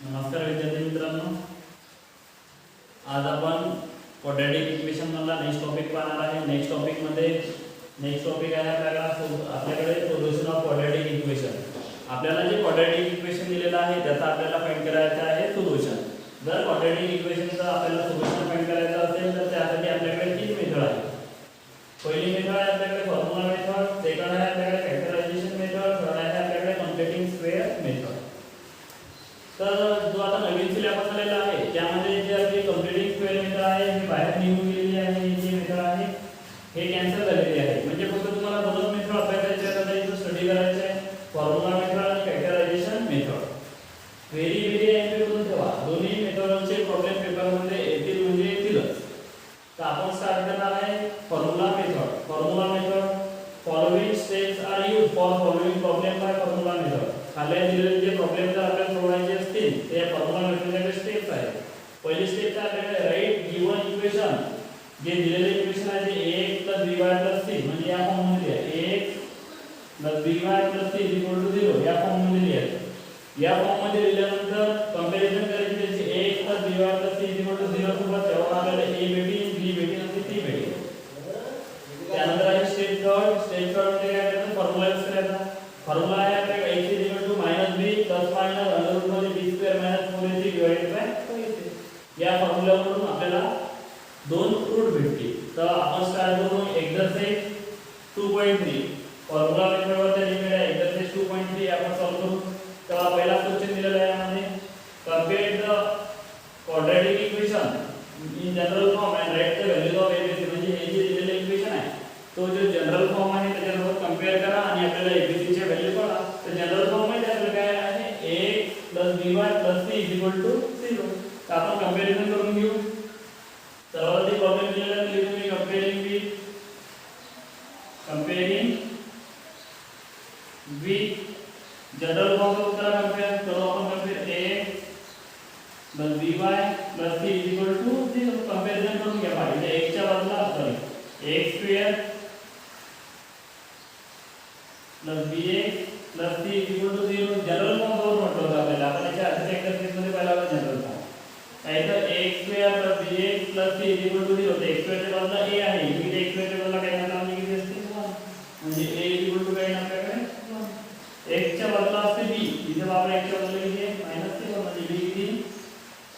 नमस्कार विद्यार्थी मित्रांनो, आज आपण क्वाड्रॅटिक इक्वेशन मधला नेक्स्ट टॉपिक पाहणार आहे। नेक्स्ट टॉपिक आहे आपल्याकडे सोल्युशन ऑफ क्वाड्रॅटिक इक्वेशन। आपल्याला जे क्वाड्रॅटिक इक्वेशन दिलेलं आहे त्याचा आपल्याला फाइंड करायचं आहे सोल्युशन। जर क्वाड्रॅटिक इक्वेशनचा आपल्याला सोल्युशन फाइंड करायचं असेल तर त्यासाठी आपल्याकडे तीन मेथड आहेत। पहिली मेथड आहे आपल्याकडे फॉर्म्युला मेथड, सेकंड आहे आपल्याकडे फॅक्टरायझेशन मेथड, थर्ड आहे आपल्याकडे कॉम्प्युटिंग स्क्वेअर मेथड। तर जो आता नवीन सिलेबस आलेला आहे त्यामध्ये जे आपली कॉम्प्युटिंग स्क्वेअर मेथड आहे हे बाहेर निघून गेलेली आहे। ही जी मेथड आहे हे कॅन्सल झालेली आहे, म्हणजे फक्त तुम्हाला दोनच मेथड अभ्यासायचे आहेत, त्याचा स्टडी करायचा आहे, फॉर्म्युला मेथड आणि फॅक्टरायझेशन मेथड। व्हेरी एन्जॉय करून ठेवा, दोन्ही मेथडचे प्रॉब्लेम पेपर मध्ये येतील म्हणजे येतीलच। तर आपण स्टार्ट करणार आहे formula method following steps are used for solving problem by formula method. खाली दिलेले जे प्रॉब्लेम जर आपल्याला सोडवायचे असतील ते फॉर्म्युला मेथडचे स्टेप्स आहेत। पहिली स्टेप आहे आपल्याकडे राइट गिवन इक्वेशन, जे दिलेले इक्वेशन आहे ते ax + by + c म्हणजे या फॉर्म मध्ये आहे ax + by + c 0 या फॉर्म मध्ये लिहायचं। या फॉर्म मध्ये लिहिल्यानंतर कंपॅरिझन करायची त्याची ax + by + c 0 सोबत, तेव्हा आपल्याला a भेटेल, b भेटेल आणि c भेटेल। त्यानंतर आहे स्टेप थर्ड मध्ये काय करायचं, फॉर्म्युला यूज करायचा। फॉर्म्युला आहे आपल्याकडे x = -b ± √b² - 4ac/5ac। या फॉर्म्युल्यावरून आपल्याला दोन रूट भेटतील। तर आपण स्टार्ट करू एक्सरसाइज 2.3 फॉर्म्युला मेथडवर लिहिलेलं आहे। एक्सरसाइज 2.3 आपण सॉल्व करू। तर पहिला क्वेश्चन दिलेला आहे यामध्ये compare the quadratic equation in general form and right the values of abc। म्हणजे हे जे दिलेले इक्वेशन आहे तो जो जनरल फॉर्म आहे त्याच्यासोबत कंपेअर करा आणि आपल्याला abc चे व्हॅल्यू काढा। तर जनरल फॉर्म मध्ये आपल्याला काय आहे ax + by + c 0। तर आपण कंपॅरिझन करून घेऊ। सर्वात आधी प्रॉब्लेम दिलेला आहे लिहून मी कंपेअरिंग विथ जनरल फॉर्म चा उत्तर कंपेअर करू आपण। Compare ax + by + c 0। Comparison करून घ्या पाहिजे x च्या बदला x² + bx + c 0। General form वर म्हटलं होतं आपल्याला, आपण याच्या आधीच्या एक्सरसाइज मध्ये पाहिला होता जनरल फॉर्म। काय तर x² + bx + c 0 होते। x² च्या बदला a आहे, इथे x² च्या बदला काय नाव म्हणजे किती असते 1, म्हणजे a काय आपल्याकडे 1। x च्या बदला असते b, इथे बाबा x च्या बदला किती आहे -7 म्हणजे b किती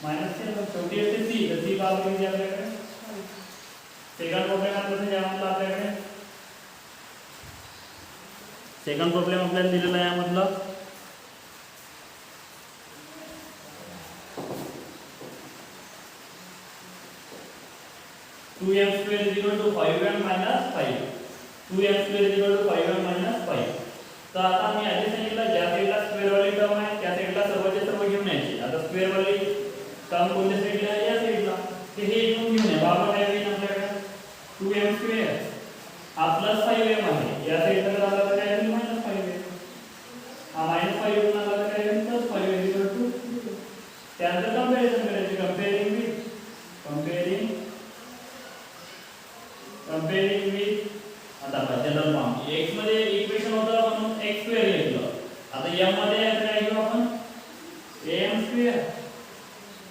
-7। शेवटी असते c, तर c बाबा किती आपल्याकडे 5। सेकंड प्रॉब्लेम आपल्याकडे सेकंड प्रॉब्लेम आपल्याला दिलेला आहे यामधलं 2m² = 5m - 5। 2m² = 5m - 5। तर आता मी आधी सांगितलं ज्या साईडला स्क्वेअर वाली टर्म आहे त्या साईडला सर्वचे सर्व घेऊन यायची। आता स्क्वेअर वाली टर्म कोणत्या साईडला आहे, या साईडला, ते हे घेऊन घेऊन या। बाबा काय होईल आपल्याकडे 2m² हा +5m आहे, या साईडला जर आला तर काय होईल -5m, हा -5 येऊन आला तर काय होईल +5 = 0। त्यानंतर कंपॅरिझन करायची, कंपेअरिंग विथ आता जनरल फॉर्म x मध्ये इक्वेशन होतं म्हणून x² घेतलं। आता m मध्ये काय घेऊ आपण am²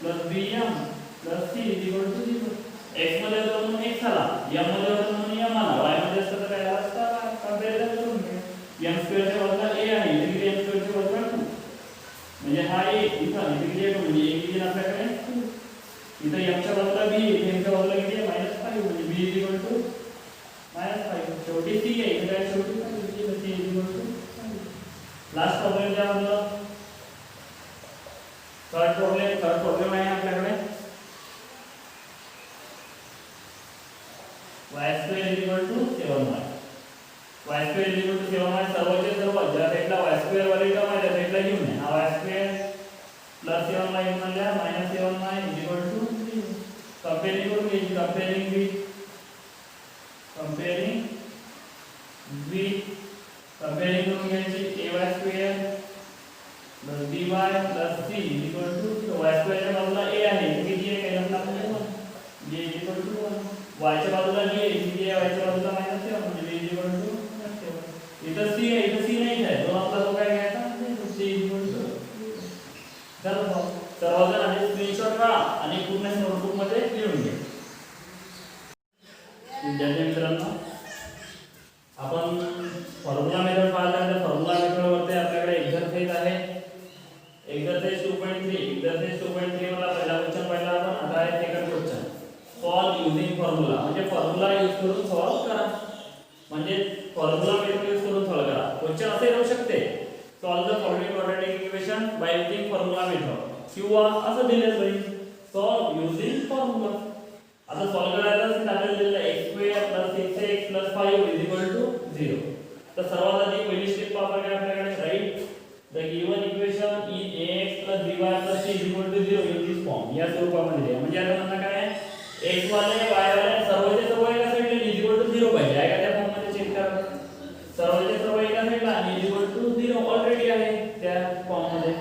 + bm + c 0। x मध्ये होतं म्हणून x आला, m मध्ये होतं म्हणून m आला, y मध्ये असतं तर काय आला असता। कंपॅरिझन करून घ्या। m² च्या बदला a आहे, इथे m² च्या बदला 2 म्हणजे हा a, इथं किती 2 म्हणजे a किती आपल्याकडे 2। इथं m च्या बदला b, इथे m च्या बदला किती -5 म्हणजे b = -5। शेवटी c आहे, इथे काय शेवटी c = 5। लास्ट प्रॉब्लेम त्यामधलं थर्ड प्रॉब्लेम आहे आपल्याकडे y² = 7y। y² = 7y सर्वचे सर्व ज्या साईडला y² वाली टर्म आहे त्या साईडला घेऊन या। हा y² + 7y म्हणल्या -7y = 0। कंपेअरिंग करून घ्यायची, कंपेअरिंग करून घ्यायची ay² + by + c 0। y² च्या बाजूला a आहे, किती आहे काय नसला म्हणजे 1, b = 1। y च्या बाजूला b आहे, किती आहे y च्या बाजूला -7 म्हणजे b = 7। इथं c आहे, इथं c नाही आहे, तो आपला जो काय घ्यायचा c = 0। चलो सर्वजण आधी स्क्रीनशॉट काढा आणि पूर्ण नोटबुक मध्ये लिहून घ्या. विद्यार्थी मित्रांनो, आपण फॉर्म्युला मेथड पाहिला तर फॉर्म्युला मेथड वरती आपल्याकडे एक्झरसाइज आहे. एक्झरसाइज 2.3. एक्झरसाइज 2.3 मध्ये पहिला क्वेश्चन पाहिला आपण. आता आहे second question. Solve using formula. म्हणजे फॉर्म्युला यूज करून सॉल्व करा. म्हणजे फॉर्म्युला मेथड यूज करून सॉल्व करा. क्वेश्चन असे येऊ शकते, solve the following quadratic equation by using formula method, किंवा असं दिलेलं आहे सॉल्व युजिंग फॉर्म्युला. आता सॉल्व करायचं असेल तर आपल्याला दिलेलं आहे x² + 6x + 5 = 0. तर सर्वात आधी पहिली स्टेप वापरायची आपल्याकडे. Right the given equation in ax + by + c = 0 in this form. या स्वरूपामध्ये आहे. म्हणजे आता म्हणणं काय आहे, x वाले y वाले सर्वचे सर्व एका साईडला = 0 पाहिजे. आहे का त्या फॉर्म मध्ये? चेक करा. सर्वचे सर्व एका साईडला आणि =0 ऑलरेडी आहे त्या फॉर्म मध्ये.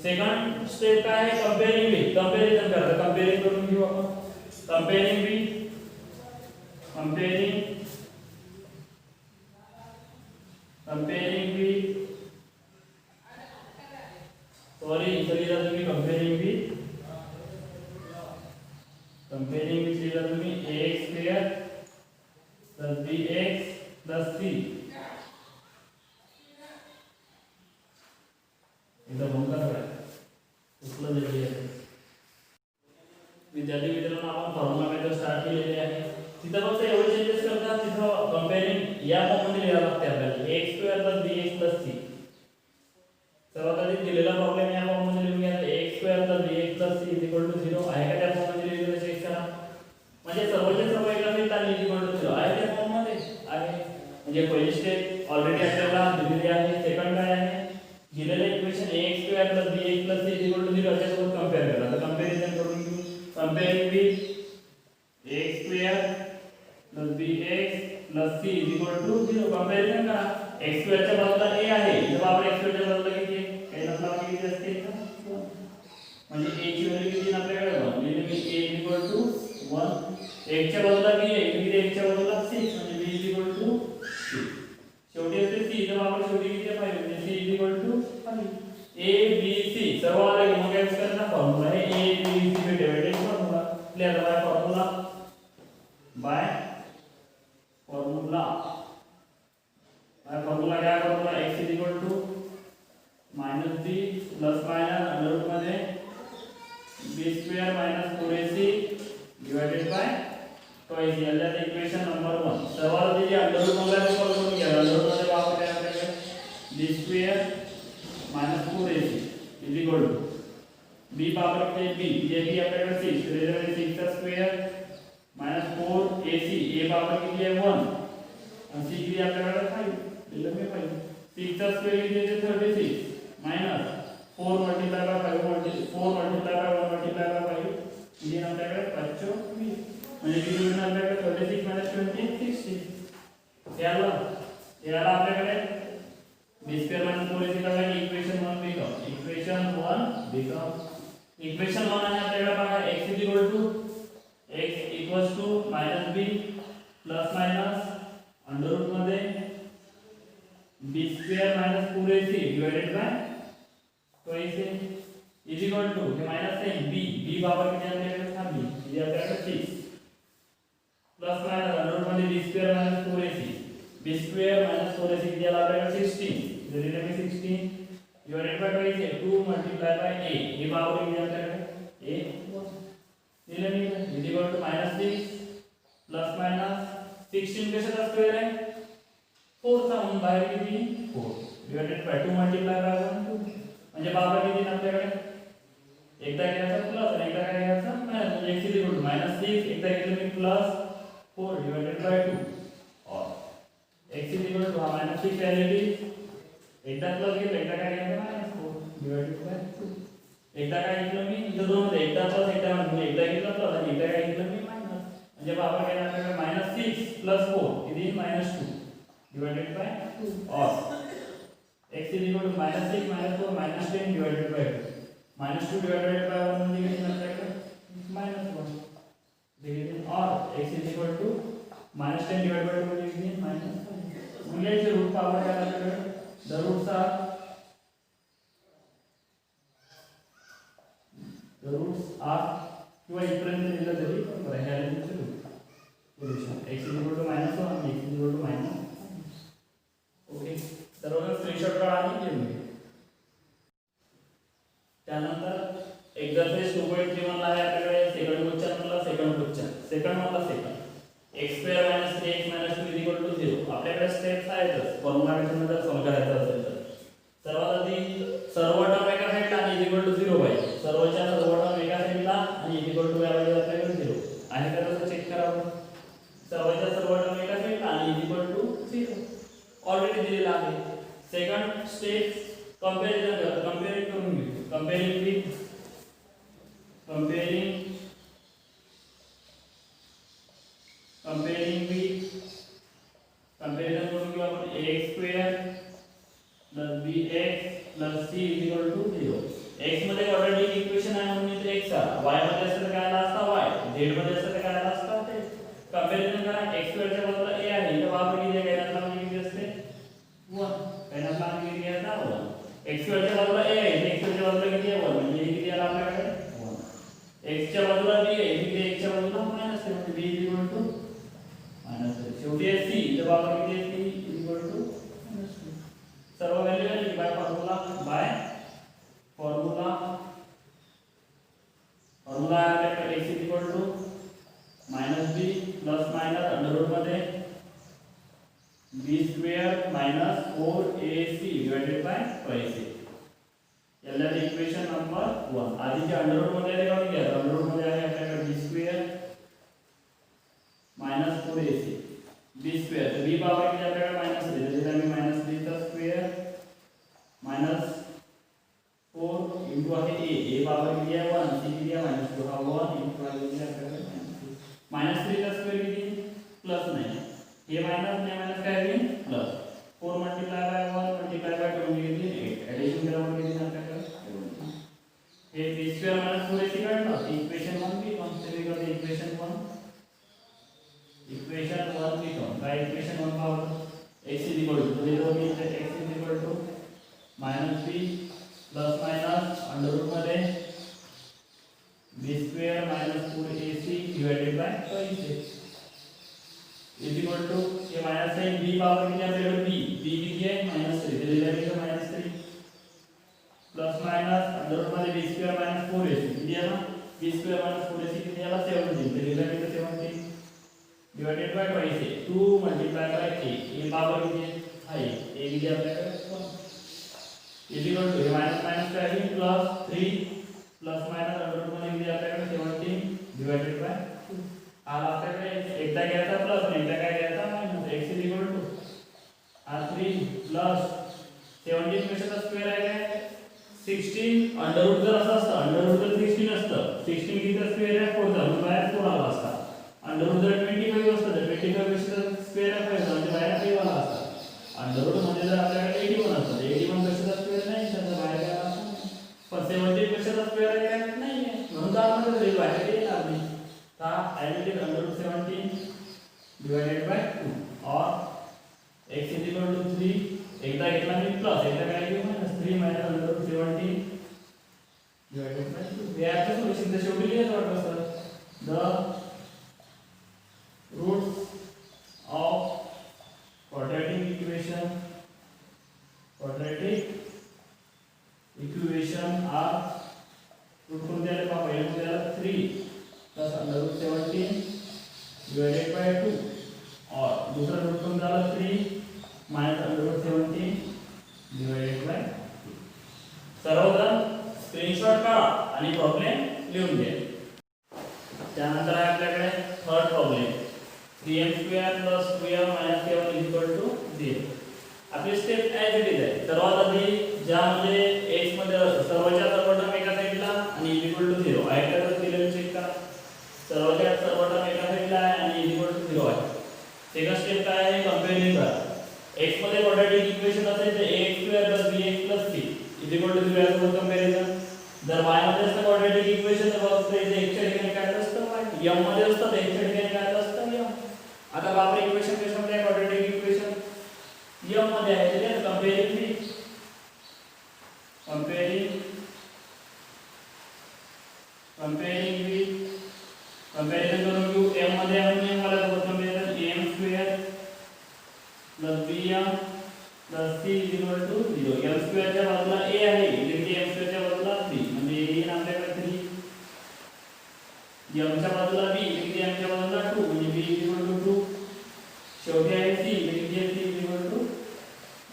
सेकंड स्टेप काय आहे, कंपेअरिंग विथ. कंपॅरिझन करायचं. कंपेअरिंग करून घेऊ आपण. कंपेअरिंग विथ, कंपेअरिंग विथ सॉरी लिहिला तुम्ही कंपेअरिंग विथ लिहिला तुम्ही ax² + bx + c. इथं बंद करा. उचललं दिलेली आहे. विद्यार्थी मित्रांनो, आपण फॉर्म्युला मेथड स्टार्ट केलेली आहे. तिथं फक्त एवढे चेंजेस करतात. तिथं कंपेअरिंग या फॉर्म मध्ये लिहावं लागते आपल्याला. ax² + bx + c. सर्वात आधी दिलेला प्रॉब्लेम या फॉर्म मध्ये लिहून घ्या. ax² + bx + c = 0 आहे का त्या फॉर्म मध्ये लिहिलेलं? चेक करा. म्हणजे सर्वचे सर्व एका साईडला आणि =0 आहे त्या फॉर्म मध्ये आहे. म्हणजे पहिली स्टेप ऑलरेडी आपल्याला दिलेली आहे. सेकंड काय आहे, दिलेले इक्वेशन ax² + bx + c = 0 त्याच्यासोबत कंपेअर करा. तर कंपॅरिझन करून घेऊ. Comparing with ax² + bx + c = 0. Comparison करा. x² च्या बाजूला a आहे, जर आपण x² च्या बाजूला किती आहे, काही नसला किती असते, म्हणजे a ची व्हॅल्यू किती आपल्याकडे 1. म्हणजे मी a = 1. x च्या बाजूला b आहे, किती x च्या बाजूला 6, म्हणजे b = 6. शेवटी असते c, तर आपण शेवटी किती पाहिजे, म्हणजे c = 5. a b c सर्व आले की मग काय करायचा, फॉर्म्युला आहे a b c पे divided formula. Clear by formula, by formula क्या formula, x = -b plus minus under root मध्ये b² - 4ac divided by twice. याला इक्वेशन नंबर 1. सर्वात आधी अंडर रूट मध्ये सॉल्व करून घ्या. अंडर रूट मध्ये वापरायचे आपल्याकडे b² - 4ac = b पावर किती, b जे b आपल्याकडे 6, तर 6² - 4ac a पावर किती आहे 1 आणि c किती आपल्याकडे 5. दिलं मी पाहिजे 6² किती आहे 36 minus 4 multiply by 5 4 multiply by 1 multiply by 5 किती आपल्याकडे 25. म्हणजे किती होईल आपल्याकडे 36 - 20 60. याला आपल्याकडे b² - 4ac काढला की इक्वेशन 1 बिकम. इक्वेशन 1 आहे आपल्याकडे बघा. x - b plus minus under root मध्ये b² - 4ac divided by twice a हे मायनस आहे b पावर किती आपल्याकडे 3 म्हणजे आपल्याकडे 6 प्लस मायनस अंडर रूट मध्ये b² - 4ac b² - 4ac किती आला आपल्याकडे 16. इथे दिले मी 16 divided by twice a 2 multiply by a power किती आपल्याकडे a दिले मी -6 प्लस मायनस 16 कशाचा स्क्वेअर आहे 4 चा, म्हणून बाहेर किती 4 डिवाइडेड बाय 2 मल्टीप्लाय बाय 1 2. म्हणजे पावर किती आपल्याकडे, एकदा घ्यायचा प्लस आणि एकदा काय घ्यायचा मायनस. म्हणजे x -6 एकदा घेतलं मी प्लस 4 डिवाइडेड बाय 2 और x -6 व्हॅल्यू एकदा प्लस घेतलं एकदा काय घ्यायचं -4 डिवाइडेड बाय 2. एकदा काय घेतलं मी इथं दोन मध्ये, एकदा प्लस एकदा मायनस. म्हणजे एकदा घेतलं प्लस आणि एकदा काय घेतलं मी मायनस. म्हणजे पावर काय आपल्याकडे -6 + 4 किती -2 डिवाइडेड बाय 2 और x -6 -4 -10 divided by 2. -2 divided by 1 म्हणजे किती आपल्याकडे -1. देखील और x -10 डिवाइडेड बाय 2 म्हणजे किती -5. म्हणजे इथे रूट पावर काय आपल्याकडे the roots are the roots are किंवा इथपर्यंत दिलं तरी पण करा ह्या रेंजचे रूट सोल्युशन x =-1 आणि x =-. ओके सर्वजण स्क्रीनशॉट काढा आणि लिहून घ्या. त्यानंतर एक्झरसाइज 2.31 ला आहे आपल्याकडे सेकंड क्वेश्चन मधला सेकंड x² - 3x - 2 = 0. आपल्याकडे स्टेप्स आहेतच फॉर्म्युला मध्ये सॉल्व करायचा असेल तर सर्वात आधी सर्व टर्म एका साइडला आणि =0 पाहिजे. सर्वच्या सर्व टर्म एका साइडला आणि =0 आपल्याकडे 0 आहे का तसं चेक करावं. सर्वच्या सर्व टर्म एका साइडला आणि =0 ऑलरेडी दिलेला आहे. सेकंड स्टेप कंपेअरिंग करून घेऊ. कंपेअरिंग विथ कंपॅरिझन करून घेऊ आपण ax² + bx + c = 0. x मध्ये ऑलरेडी इक्वेशन आहे म्हणून इथे x आला. y मध्ये असेल तर काय आला असता y, z मध्ये असेल तर काय आला असता ते. कंपॅरिझन करा x² च्या बाजूला a आहे इथे वापर किती आहे काय म्हणजे किती असते 1 काय ना प्लॅन किती आहे 1. x² च्या बाजूला a आहे x च्या बाजूला किती आहे 1 म्हणजे किती आला आपल्याकडे 1. x च्या बाजूला b आहे इथे x च्या बाजूला मायनस आहे म्हणजे b = -3. शेवटी आहे c इथे वापर किती आहे c = -2. सर्व व्हॅल्यू आली बाय फॉर्म्युला आपल्याकडे x = -b plus minus under root मध्ये b² - 4ac / 2ac. याला इक्वेशन नंबर 1. आधीचे अंडर रूट मध्ये आले काढून घ्या. अंडर रूट मध्ये आहे आपल्याकडे b² - 4ac b² तर b पावर किती आपल्याकडे मायनस आहे त्याच्यात आम्ही -b² - 4 इंटू आहे a पावर किती आहे 1 c किती आहे -2 हा 1 इंटू आहे किती आपल्याकडे -3 चा स्क्वेअर किती +9 हे मायनस ने मायनस काय होईल plus 4 multiply by 1 multiply by 2 म्हणजे किती 8 एडिशन केल्यावर किती आपल्याकडे हे b² - 4ac काढलं इक्वेशन 1 बी कॉन्स्टंट करते इक्वेशन 1 बिकम काय इक्वेशन 1 पावर x = तो देतो मी इथे x = -b plus minus under root मध्ये b² - 4ac / 2ac हे मायनस आहे b पावर किती आपल्याकडे b किती आहे -3 दिलेला आहे -3 प्लस मायनस अंडर रूट मध्ये b² - 4ac किती आहे ना b² - 4ac किती आला 17 दिलेला आहे 17 divided by 2 multiply bye a power किती आहे a किती आपल्याकडे 1 हे मायनस काय आहे plus 3 plus minus under root मध्ये किती आपल्याकडे 17 डिवाइडेड बाय 2 आला आपल्याकडे एकदा घ्यायचा प्लस आणि एकदा काय घ्यायचा मायनस x हा 3 प्लस 17 पेक्षा स्क्वेअर आहे काय 16 अंडर रूट जर असं असतं अंडर रूट जर 16 असतं 16 किती स्क्वेअर आहे 4 तर बाहेर 4 आला असता. अंडर रूट जर 25 असतं तर 25 पेक्षा स्क्वेअर आहे 5 म्हणजे बाहेर 5 आला असता. अंडर रूट मध्ये जर आपल्याकडे 81 असतं 81 पेक्षा स्क्वेअर नाही तर बाहेर काय आला असता. पण 17 पेक्षा स्क्वेअर आहे काय नाही आहे म्हणून तर आपण तरी बाहेर येणार नाही. तर I will take under root 17 divided by 2 or x = 3 एकदा घेतला मी प्लस एकदा काय घेऊ -3 under root 17 divided by 2 हे आपलं सोल्युशन तर शेवटी लिहायचं वाटतं sir the roots of quadratic equation are root कोणते आले पहा पहिले मध्ये आला 3 plus under root 17 divided by 2 और दूसरा रूट कोणता आला 3 minus under root 17 divided by 2. सर्वजण स्क्रीनशॉट काढा आणि प्रॉब्लेम लिहून घ्या. त्यानंतर आहे आपल्याकडे थर्ड प्रॉब्लेम 3m² + 2m - 7 = 0. आपली स्टेप ॲज इट इज आहे. सर्वात आधी ज्यामध्ये x मध्ये सर्वच्या सर्व टर्म एका साइडला आणि =0 आहे का तर दिलेलं चेक करा. सर्वच्या सर्व टर्म एका साइडला आहे आणि =0 आहे. सेकंड स्टेप काय आहे कंपेअरिंग करा. x मध्ये क्वाड्रॅटिक इक्वेशन असेल तर ax² + bx + c = 0 याचं कंपॅरिझन. जर y मध्ये असतं क्वाड्रॅटिक इक्वेशन तर फक्त इथे x च्या ठिकाणी काय असतं y m मध्ये असतं तर x च्या ठिकाणी काय असतं m. आता बापरे इक्वेशन कशामध्ये आहे क्वाड्रॅटिक इक्वेशन m मध्ये आहे तर कंपेअरिंग कंपेअरिंग विथ कंपॅरिझन करून घेऊ m मध्ये आपण m वाला सोबत comparison m square plus bm plus c equal to 0. m square च्या बाजूला a आहे इथे m स्क्वेअर च्या बाजूला b म्हणजे येईल आपल्याकडे 3 m च्या बाजूला b इथे m च्या बाजूला 2 म्हणजे b इक्वल टू 2. शेवटी आहे c इथे c इक्वल टू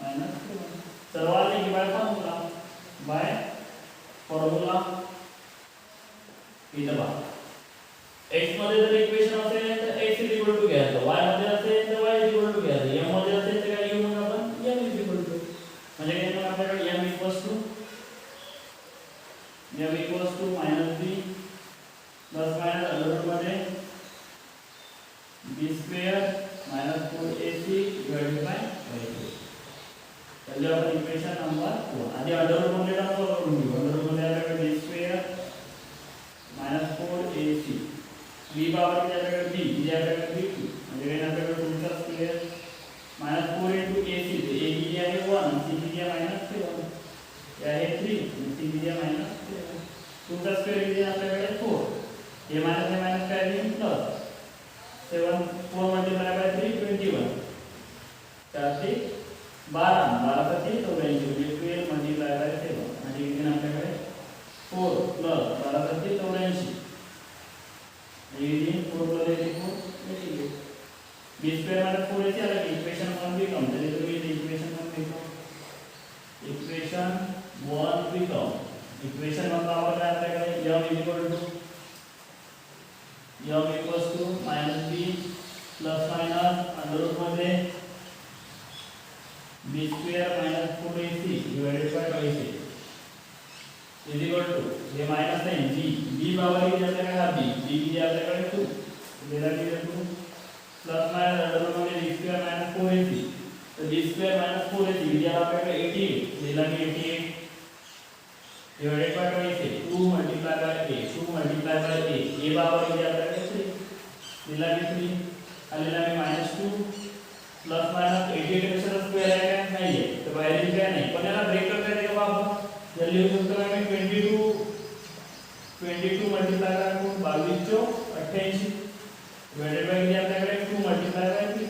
-1. सर्वात एक बाय फॉर्म्युला इथं पहा x मध्ये जर इक्वेशन असेल तर x इज इक्वल टू घ्यायचं, y मध्ये असेल तर y इज इक्वल टू घ्यायचं, m मध्ये असेल तर काय घेऊ मग आपण m इज इक्वल टू म्हणजे काय मग आपल्याकडे m equals to -b plus minus under root मध्ये b square minus 4ac divided by y. म्हणजे आपण इक्वेशन नंबर 4 आधी अंडर रूट मध्ये ट्रान्सफर करून घेऊ. अंडर रूट मध्ये आपल्याकडे b square minus 4ac b power की आपल्याकडे b म्हणजे आपल्याकडे b2 म्हणजे काय आपल्याकडे 2 चा स्क्वेअर मायनस 4 into ac ते a की आहे 1 c की आहे मायनस 7 या आहे 3 c की आहे मायनस 7 2 चा स्क्वेअर म्हणजे आपल्याकडे 4 हे मायनस काय आहे प्लस 7 4 मल्टीप्लाय बाय 3 21 4 ते 12 12 चा 3 84 म्हणजे 12 मल्टीप्लाय बाय 7 आणि इथे आपल्याकडे 4 प्लस 12 चा 3 84 ये 4 plus 84 88 b square minus 4ac आला की इक्वेशन 1 बिकम तरी तुम्ही इक्वेशन 1 बिकम इक्वेशन 1 पावर काय आपल्याकडे m equals to -b plus minus under root मध्ये b square minus 4ac divided by 2ac is equal to हे मायनस आहे b पावर की आपल्याकडे हा b की आपल्याकडे 2 दिला की 2 प्लस मायनस अंडर रूट मध्ये b स्क्वेअर मायनस 4ac तर b स्क्वेअर मायनस 4ac म्हणजे आपल्याकडे 88 दिला की 88 divided by 2ac 2 multiply by a a power की आपल्याकडे 3 दिला की 3 आलेला आहे -2 प्लस मायनस 88 पेक्षा स्क्वेअर आहे काय नाही आहे तर बाहेर काय नाही पण याला ब्रेक करता येते का आपण जर लिहू शकतो आम्ही 22 मल्टीप्लाय करून 22 चो 88 डिवाइडेड बाय आपल्याकडे 2 मल्टीप्लाय बाय 3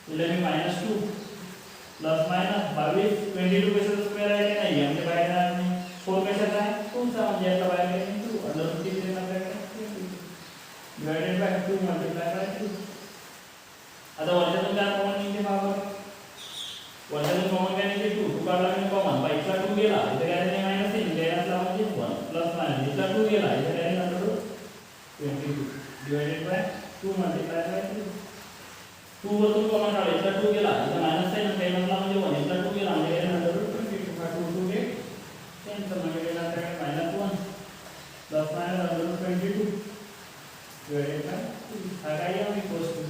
दिले मी -2 प्लस मायनस 22 22 पेक्षा स्क्वेअर आहे का नाही म्हणजे बाहेर नाही 4 पेक्षा आहे 2 चा म्हणजे याचा बाहेर आहे 2 अंडर रूट 3 देणार आपल्याकडे डिवाइडेड बाय 2 मल्टीप्लाय बाय 2. आता वरच्यातून काय कॉमन निघते बाबा वरच्यातून कॉमन काय निघते 2 काढला मी कॉमन बाय चा 2 गेला इथे काय नाही मायनस आहे गेला म्हणजे 1 प्लस मायनस इथला 2 गेला इथे काय under root 22 divided by 2 multiply by 3 2 वरतून कॉमन काढला इथला 2 गेला इथे मायनस आहे ना काही नसला म्हणजे 1 इथला 2 गेला म्हणजे काय अंडर रूट 22 हा 2 गे कॅन्सल म्हणजे गेला आपल्याकडे -1 plus minus under root 22 divided by 2 हा काय आहे इक्वल्स टू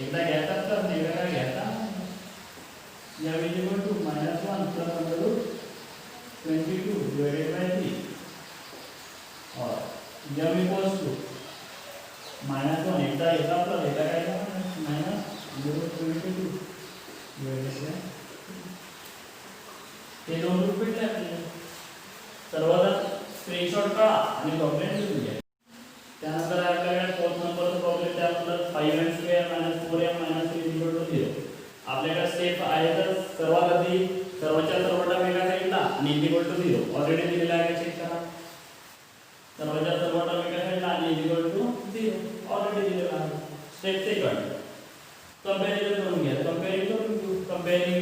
एकदा घ्यायचा तर वेगळा काय घ्यायचा या equal to -1 plus under root 22 divided by 3 और जब इक्वल्स टू -1 एकदा एकदा प्लस एकदा काय minus under root 22 divided by हे दोन रूट भेटले आपल्याला सर्वात स्क्रीनशॉट काढा आणि प्रॉब्लेम लिहून घ्या. त्यानंतर आपल्याकडे 4th नंबरचा प्रॉब्लेम त्यानंतर 5m² - 4m - 3 0 आपल्याकडे स्टेप आहे तर सर्वात आधी सर्वच्या सर्व टर्म एका साइडला आणि इक्वल टू 0 ऑलरेडी दिलेला आहे चेक करा सर्वच्या सर्व टर्म एका साइडला आणि इक्वल टू 0 ऑलरेडी दिलेला आहे. स्टेप सेकंड कंपॅरिझन करून घ्या कंपेअरिंग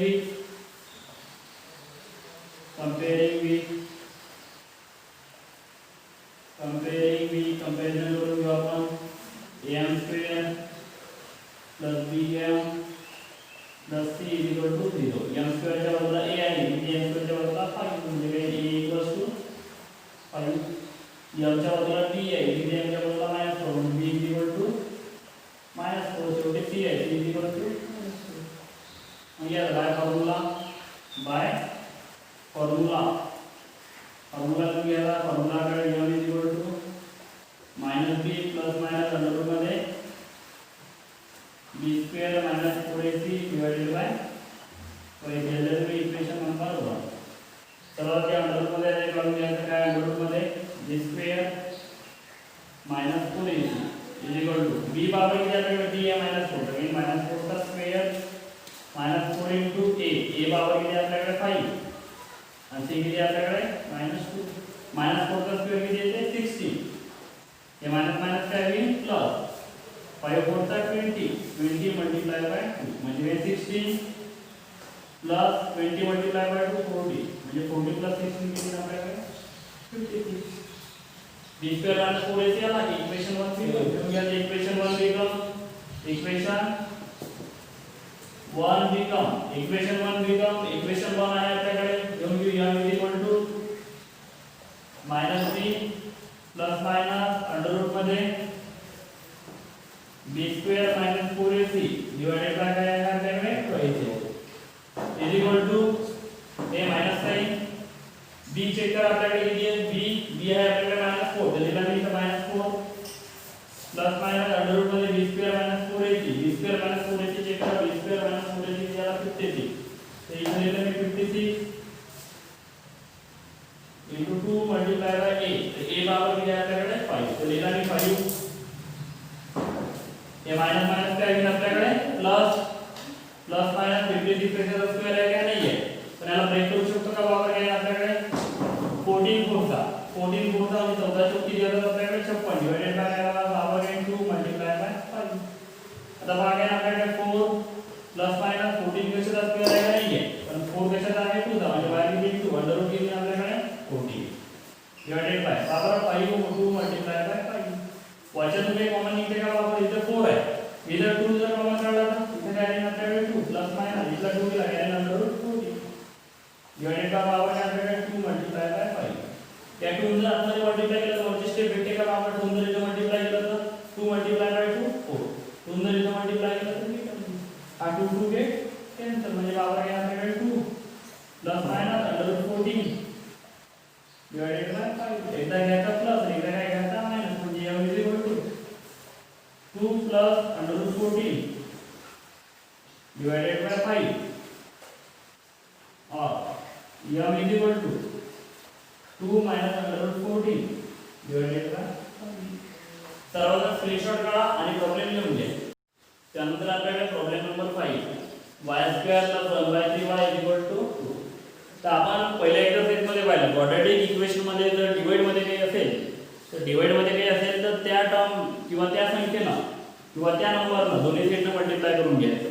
विथ कंपॅरिझन करून घेऊ आपण m² plus bm plus c equal to 0 m² च्या बाजूला a आहे म्हणजे m² च्या बाजूला 5 म्हणजे काय a इक्वल्स टू 5 m च्या बाजूला b आहे म्हणजे m च्या बाजूला -4 b इक्वल टू -4 शेवटी c आहे c इक्वल टू म्हणजे याला बाय फॉर्म्युला तुम्ही याला फॉर्म्युला कडे m equal to -b plus minus under root मध्ये b square minus 4ac divided by equation number 1 सर्वात अंडर रूट मध्ये काढून घ्यायचं काय अंडर रूट मध्ये B square minus 4ac is equal to B बराबर किती आपल्याकडे बी आहे -4 तर मी -4 चा स्क्वेअर -4 इंटू ए बराबर किती आपल्याकडे 5 आणि सी किती आपल्याकडे -2 -4 चा स्क्वेअर किती येते 16 हे मायनस मायनस काय होईल प्लस 5 4 चा 20 मल्टिप्लाय बाय 2 म्हणजे हे 16 प्लस 20 मल्टिप्लाय बाय 2 40 म्हणजे 40 प्लस 16 किती आपल्याकडे 53 बी स्क्वेअर आणि 4ac आला इक्वेशन 1 घेऊन घ्या इक्वेशन 1 बिकम इक्वेशन 1 आहे आपल्याकडे घेऊन घेऊ या equal to -b plus minus under root मध्ये b square minus 4ac divided by काय आहे आपल्याकडे 2ac इज इक्वल टू हे मायनस साइन b चेक करा आपल्याकडे किती आहे b आहे आपल्याकडे -4 तर दिला मी इथे -4 प्लस मायनस अंडर रूट मध्ये b square minus 4ac b square minus 4ac check करा b स्क्वेअर मायनस 4ac याला 56 तर इथे दिलं मी 56 into 2 multiplied by a तो a बराबर किती आहे आपल्याकडे 5 तो लिहिला मी 5 हे मायनस मायनस काय येईल आपल्याकडे प्लस मायनस 56 पेक्षा स्क्वेअर आहे का नाही आहे पण याला ब्रेक करू शकतो का बरोबर आहे आपल्याकडे 14 4चा म्हणजे 14 चौक किती येतात आपल्याकडे 56 डिवाइडेड बाय काय बरोबर आहे 2 मल्टिप्लाय बाय 5 आता भाग आहे आपल्याकडे 4 प्लस मायनस 14 पेक्षा स्क्वेअर आहे का नाही आहे पण 4 पेक्षा आहे 2 चा म्हणजे बाहेर किती 2 अंडर रूट किती आपल्याकडे 40 डिवाइडेड बाय बराबर 5 2 मल्टिप्लाय बाय 5 वचन तुम्ही कॉमन निघते का बरोबर इथे 4 आहे इधर 2 जर कॉमन काढला तर इथे काय येईल आपल्याकडे 2 प्लस मायनस इथला 2 गेला काय अंडर रूट 40 डिवाइडेड बाय बरोबर आहे आपल्याकडे 2 मल्टिप्लाय बाय 5 या 2 जर आतमध्ये मल्टिप्लाय केलं तर वरची स्टेप भेटते का बरोबर 2 जर इथे मल्टिप्लाय केलं तर 2 मल्टिप्लाय बाय 2 4 2 जर इथे मल्टिप्लाय केलं तर हा 2 2 गेट कॅन्सल म्हणजे बरोबर आहे आपल्याकडे 2 plus minus under root 14 divided by 5 एकदा घ्यायचा प्लस आणि एकदा काय घ्यायचा मायनस म्हणजे m is equal to 2 plus under root 14 divided by 5 और m is equal to 2 minus under root 14 divided by 5 सर्वांचा स्क्रीनशॉट काढा आणि प्रॉब्लेम लिहून घ्या त्यानंतर आपल्याकडे प्रॉब्लेम नंबर 5 y² + 1/3y = 2 तर आपण पहिल्या एक्सरसाइज मध्ये पाहिलं क्वाड्रॅटिक इक्वेशन मध्ये जर डिवाइड मध्ये काही असेल तर डिवाइड मध्ये काही असेल तर त्या टर्म किंवा त्या संख्येनं किंवा त्या नंबरनं दोन्ही सेटने मल्टिप्लाय करून घ्यायचं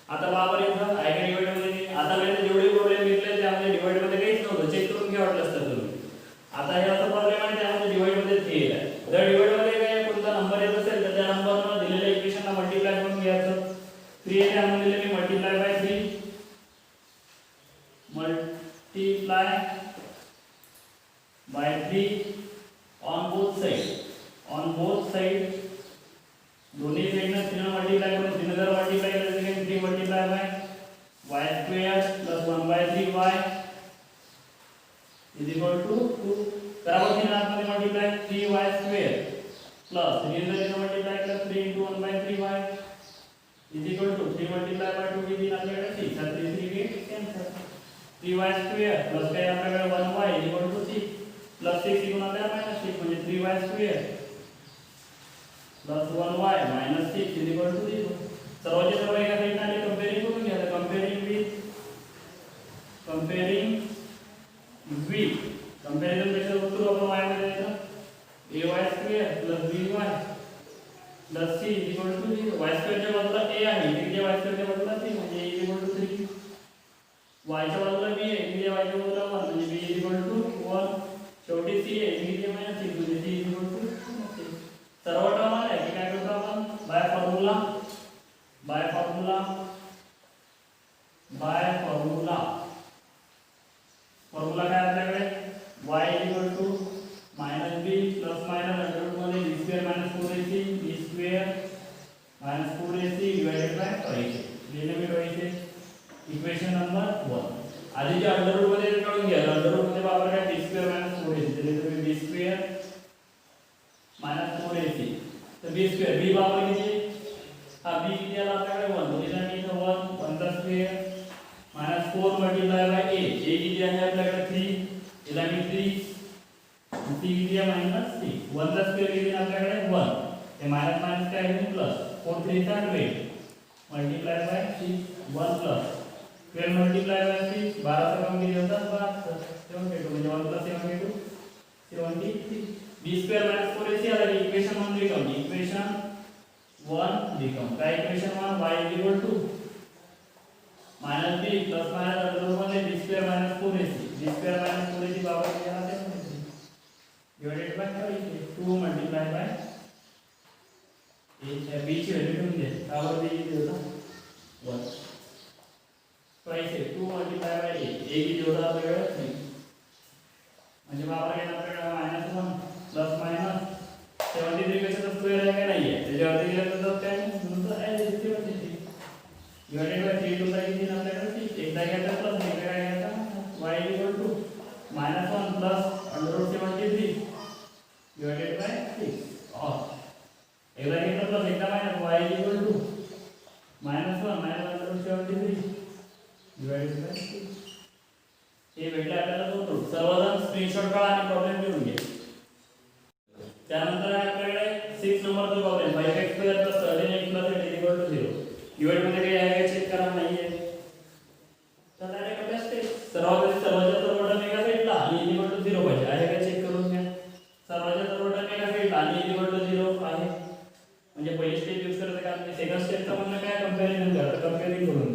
आता बरोबर इथं आहे का डिवाइड मध्ये आतापर्यंत जेवढे प्रॉब्लेम घेतले त्यामध्ये डिवाइड मध्ये काहीच नव्हतं चेक करून घ्या वाटलं असतं तुम्ही आता हे असा प्रॉब्लेम आहे त्यामध्ये डिवाइड मध्ये 3 आहे जर डिवाइड मध्ये काही कोणता नंबर येत असेल तर त्या नंबरनं दिलेल्या इक्वेशनला मल्टिप्लाय करून घ्यायचं 3 आहे त्यामध्ये दिले मी multiply by 3 multiply by 3 on both side दोन्ही साइडने 3 मल्टिप्लाय करून 3 जर मल्टिप्लाय केलं तर 3 multiply by y² + 1/3y is equal to 2 बराबर 3 आतमध्ये मल्टिप्लाय 3y² प्लस 3 जर इथे मल्टिप्लाय केलं 3 * 1/3y is equal to 3 multiply by 2 किती आपल्याकडे 6 तर 3 गेट कॅन्सल 3y² प्लस काय आपल्याकडे 1y = 6 प्लस 6 इकडून आपल्याला -6 म्हणजे 3y² प्लस 1y - 6 = 0 सर्वचे सर्व एका साइडने आले कंपेअरिंग करून घ्या कंपॅरिझन पेक्षा उत्तर आपण y मध्ये द्यायचं ay² + by + c = 0 y² च्या बाजूला a आहे इथे y² च्या बाजूला c म्हणजे a = 3 y च्या बाजूला b आहे इथे y च्या बाजूला 1 म्हणजे b = 1 शेवटी c आहे इथे -6 म्हणजे c = 6 सर्व टर्म आले की काय करतो आपण बाय फॉर्म्युला फॉर्म्युला काय आपल्याकडे y = -b plus minus under root मध्ये b² - 4ac b² - 4ac divided by 2ac लिहिले मी 2ac इक्वेशन नंबर 1 आधीच्या अंडर रूट मध्ये काढून घ्या अंडर रूट मध्ये वापर काय b² - 4ac दिले तर b² - 4ac तर b² b वापर किती हा b किती आला आपल्याकडे 1 दिला मी इथे 1 चा स्क्वेअर -4 × a a किती आहे आपल्याकडे 3 दिला मी 3 सी किती आहे मायनस सी. 1 चा स्क्वेअर किती आपल्याकडे 1. हे मायनस मायनस काय आहे प्लस. 4 3 चा 12 multiply by 6 1 plus 12 multiply by 6 12 चा कम किती होता 72 म्हणजे 1 plus 72 73. b square minus 4ac आला की इक्वेशन 1 बिकम इक्वेशन 1 बिकम काय equation 1 y is equal to minus b plus minus under root मध्ये b square minus 4ac b square minus 4ac power किती आला ते divided by 2 multiply by a b ची value ठेवून घ्या power b किती होता 1 ट्वाइस 2 मल्टीप्लाय बाय a किती होता आपल्याकडे 3 म्हणजे पावर घेणार आपल्याकडे मायनस 1 प्लस मायनस 73 पेक्षा स्क्वेअर आहे का नाही आहे त्याच्यावरती गेलं तर काय म्हणून तर आहे 73 डिवाइडेड बाय 3 टू चा किती आपल्याकडे 6 एकदा घ्यायचा प्लस एकदा काय घ्यायचा y equal to -1 plus under root 73 divided by 6 और एकदा घेतला प्लस एकदा minus y equal to -1 minus under root 73 divided by 6 हे भेटले आपल्याला दोन रूट. सर्वजण स्क्रीनशॉट काढा आणि प्रॉब्लेम लिहून घ्या. त्यानंतर आपल्याकडे 6 नंबरचा problem 5x square + 13x + 8 = 0. Divide मध्ये काही आहे चेक करा नाही आहे तर डायरेक्ट अभ्यास ते सर्वांच्या सर्व टर्म एका साईडला आणि = 0 पाहिजे आहे का चेक करून घ्या. सर्वांच्या सर्व टर्म एका साईडला आणि = 0 आहे म्हणजे पहिली स्टेप यूज करायचं काम नाही. सेकंड स्टेपचं म्हणणं काय कंपॅरिझन करा. कंपेअरिंग करून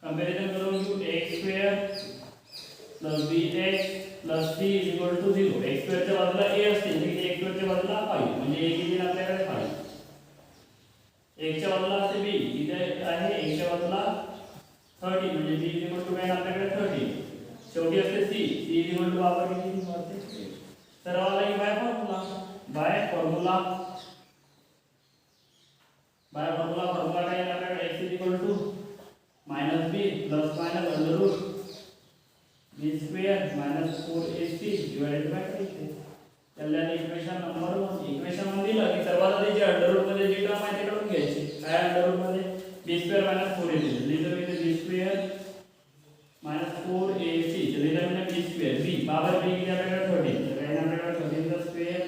comparison करून घेऊ x square plus bx plus c equal to 0. x square च्या बाजूला a असते म्हणजे x square च्या बाजूला 5 म्हणजे a किती आपल्याकडे 5. x च्या बाजूला असते b इथे आहे x च्या बाजूला 30 म्हणजे b equal to काय आपल्याकडे 30. शेवटी असते c equal to पावर किती होते सर्वाला ही बाय फॉर्म्युला फॉर्म्युला काय आहे आपल्याकडे x equal to -b plus minus under root b square minus 4ac divided by 3. त्याला इक्वेशन नंबर 1 इक्वेशन 1 दिलं की सर्वात आधी जे अंडर रूट मध्ये जी टर्म आहे ते काढून घ्यायची. काय अंडर रूट मध्ये b square minus 4ac लिहिलं मी b square minus 4ac लिहिलं मी b square b power b किती आपल्याकडे 30 तर काय आपल्याकडे 30 चा square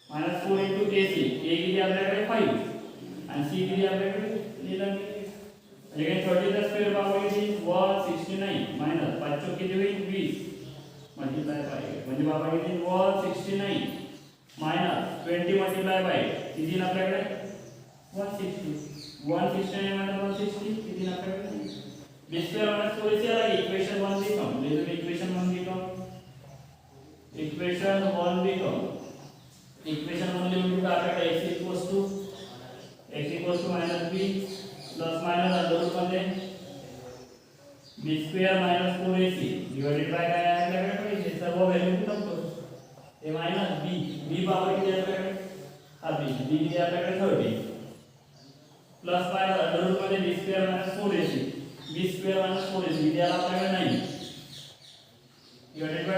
minus 4 into ac a किती आपल्याकडे 5 आणि c किती आपल्याकडे लिहिलं मी again 30 चा स्क्वेअर पावर किती 169 मायनस 5 चौक किती होईल 20 मल्टीप्लाय बाय म्हणजे पावर किती 169 मायनस 20 मल्टीप्लाय बाय किती आपल्याकडे 160 169 मायनस 160 किती आपल्याकडे b स्क्वेअर मायनस 4ac आला इक्वेशन 1 बिकम लिहितो इक्वेशन 1 बिकम इक्वेशन 1 लिहून आपल्याकडे x equals to -b plus minus under root मध्ये b square minus 4ac divided by काय आहे आपल्याकडे हे सर्व व्हॅल्यू पुट करू हे मायनस b पावर किती आपल्याकडे हा b किती आपल्याकडे 30 प्लस मायनस अंडर रूट मध्ये b square minus 4ac b square minus 4ac इथे आला आपल्याकडे 9 divided by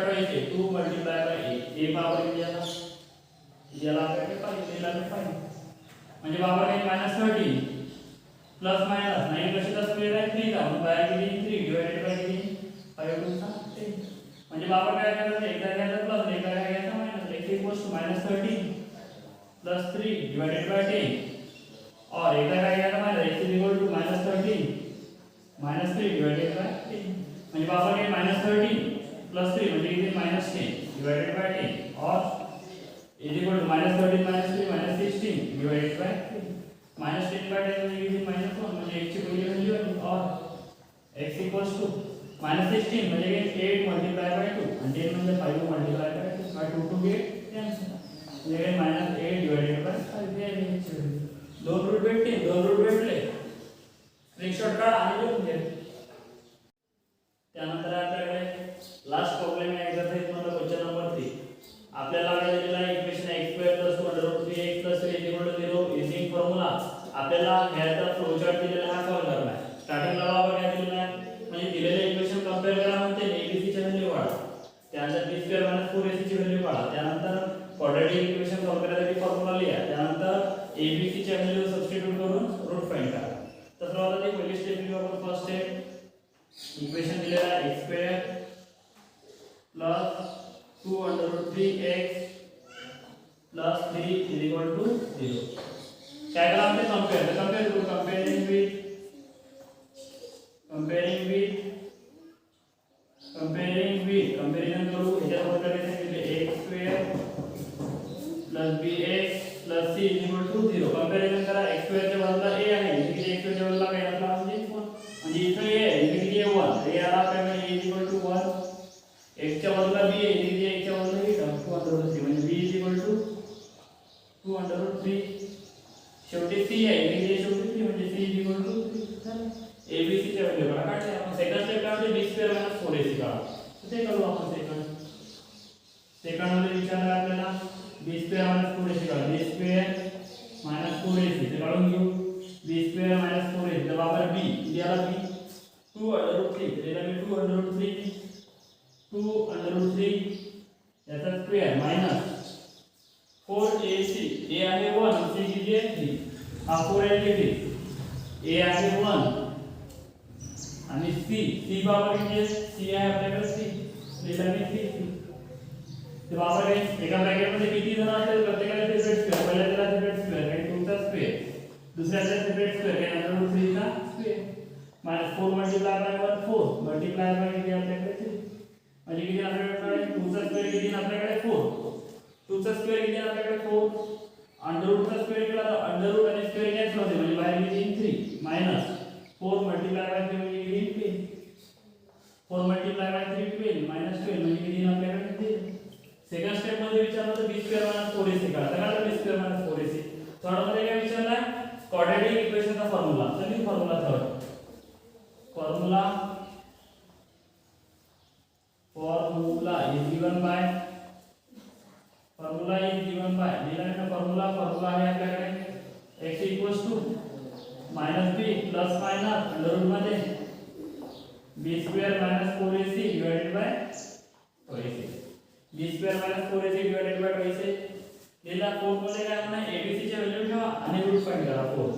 2 multiply by a power किती आला इथे आला आपल्याकडे 5 दिला 5 म्हणजे पावर काय -13 प्लस मायनस 9 कशाचा स्क्वेअर आहे 3 चा म्हणून बाय किती 3 डिवाइडेड बाय किती 5 2 10 म्हणजे पावर काय करायचं एकदा घ्यायचा प्लस एकदा काय घ्यायचा minus x equals to -13 plus 3 divided by 10 और एकदा काय घ्यायचा minus x equal to -13 -3 divided by 10 म्हणजे पावर काय -13 प्लस 3 म्हणजे किती -10 डिवाइडेड बाय 10 और is equal to -13 -3 -16 divided by 10 -10 by 10 म्हणजे किती -1 म्हणजे x ची पहिली व्हॅल्यू आहे और x equals to -16 म्हणजे 8 multiply by 2 and 10 म्हणजे 5 multiply by 2 by 2 to get 10 म्हणजे -8 divided by 5 हे आहे x ची व्हॅल्यू. दोन रूट भेटले स्क्रीनशॉट काढा आणि लिहून घ्या. त्यानंतर आपल्याकडे लास्ट प्रॉब्लेम आहे एक्सरसाइज मध्ये क्वेश्चन नंबर 3 आपल्याला दिलेला आहे equation x² + 2√3x + 3 0 using formula आपल्याला ह्याचा फ्लो चार्ट दिलेला हा सॉल्व करना आहे. स्टार्टिंगला बाबा काय दिलेला आहे म्हणजे दिलेले इक्वेशन कंपेअर करा म्हणते abc ची व्हॅल्यू काढा त्यानंतर b² - 4ac ची व्हॅल्यू काढा त्यानंतर क्वाड्रॅटिक इक्वेशन सॉल्व करण्यासाठी फॉर्म्युला लिहा त्यानंतर abc ची व्हॅल्यू सबस्टिट्यूट करून रूट फाइंड करा. X square plus 2√3x plus 3 is equal to 0. क्या करा हमने कंपेयर करू कंपेयरिंग विथ कंपेरिजन करू ह्याच्यावर करायचं x square plus bx plus c is equal to 0. Comparison करा x स्क्वेअर च्या बाजूला a आहे इथे x स्क्वेअर च्या बाजूला काय असला म्हणजे इथे a आहे इथे a 1 a आला काय म्हणजे a is equal to 1 x च्या बाजूला b आहे इथे x च्या बाजूला a टर्म 2√3 म्हणजे b इज इक्वल टू 2√3. शेवटी c आहे इथे शेवटी 3 म्हणजे c is equal to 3. a b c च्या व्हॅल्यू काढले आपण. सेकंड स्टेप काय होते b स्क्वेअर मायनस 4ac काढा. ते करू आपण. सेकंड मध्ये विचारलं आपल्याला b स्क्वेअर मायनस 4ac काढा. b स्क्वेअर मायनस 4ac ते काढून घेऊ. b स्क्वेअर मायनस 4ac तर बरोबर b याला b 2√3 त्याला मी 2√3 याचा स्क्वेअर मायनस 4ac a आहे 1 c किती आहे 3 हा 4 आहे किती a आहे 1 आणि c बरोबर किती आहे c आहे आपल्याकडे c लिहिला मी c ते बरोबर आहे. एका ब्रॅकेट मध्ये किती जण असतील प्रत्येकाला सेपरेट स्क्वेअर पहिल्या त्याला सेपरेट स्क्वेअर आणि 2 चा स्क्वेअर दुसऱ्याला सेपरेट स्क्वेअर आणि नंतर 3 चा square minus 4 multiply by 1 4 multiply by किती आपल्याकडे 3 म्हणजे किती आपल्याकडे 2 चा स्क्वेअर किती आपल्याकडे 4 2 चा स्क्वेअर किती आपल्याकडे 4 अंडर रूट चा स्क्वेअर केला तर अंडर रूट आणि स्क्वेअर कॅन्सल होते म्हणजे बाहेर किती 3 मायनस 4 मल्टिप्लाय बाय 3 म्हणजे किती 4 मल्टिप्लाय बाय 3 12 मायनस 12 म्हणजे किती आपल्याकडे 3. सेकंड स्टेप मध्ये विचारलं तर b स्क्वेअर मायनस 4ac काढा. तर b square minus 4ac. Third मध्ये काय विचारलं क्वाड्रॅटिक इक्वेशनचा फॉर्म्युला. तर मी formula third formula is given by दिलेला फॉर्म्युला आहे आपल्याकडे x equals to minus b plus minus under root मध्ये b square minus 4ac divided by 4ac b square minus 4ac divided by 4ac दिला. 4 मध्ये काय म्हणा abc ची value ठेवा आणि रूट फाइंड करा. 4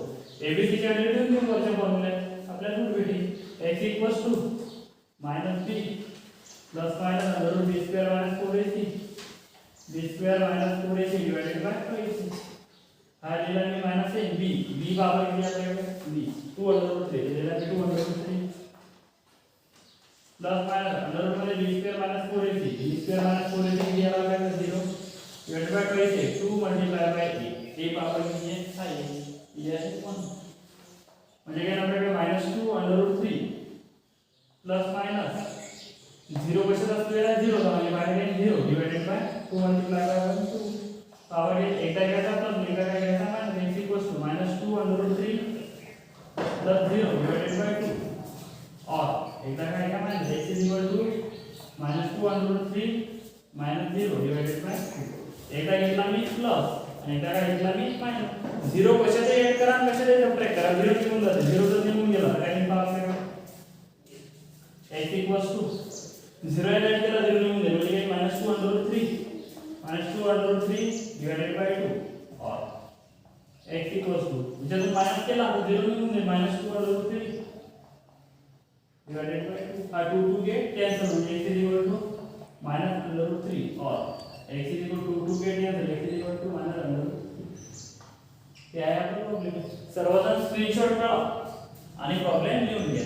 abc ची व्हॅल्यू ठेवून घेऊ वरच्या फॉर्म्युल्यात आपल्याला रूट भेटेल x equals to minus b plus minus under root b square minus 4ac divided by 4ac हा दिला मी मायनस आहे b बरोबर किती आपल्याकडे b 2√3 दिला मी 2√3 प्लस मायनस अंडर रूट मध्ये b स्क्वेअर मायनस 4ac किती आला आपल्याकडे 0 divided by 4ac 2 multiply bye a बरोबर किती आहे 5 हे आहे 1 म्हणजे काय आपल्याकडे -2√3 प्लस मायनस 0 कशाचा स्क्वेअर आहे 0 म्हणजे बाहेर आहे 0 divided by 2 multiply by 1 2 power एकदा घ्यायचा प्लस एकदा काय घ्यायचा minus x equals to -2√3 plus 0 divided by 2 और एकदा काय घ्या minus x is equal to -2√3 0 divided by 2 एकदा घेतला मी प्लस आणि एकदा काय घेतला मी मायनस 0 कशाचे ऐड करा आणि कशाचे सबट्रॅक्ट करा 0 निघून जाते 0 जर निघून गेला तर काय निघतो आपल्याकडे x इक्वल्स टू 0 ऐड केला 0 निघून गेला म्हणजे -2√3 डिवाइडेड बाय 2 और x इक्वल्स टू जर मायनस केला तर 0 निघून जाईल -2√3 डिवाइडेड बाय 2 हा 2 2 गेट कैंसिल हो जाएगा x इज इक्वल टू -√3 और x is equal to 2 get cancel x is equal to -√3 क्या है आपका प्रॉब्लेम सर्वजण स्क्रीनशॉट काढा आणि प्रॉब्लेम लिहून घ्या.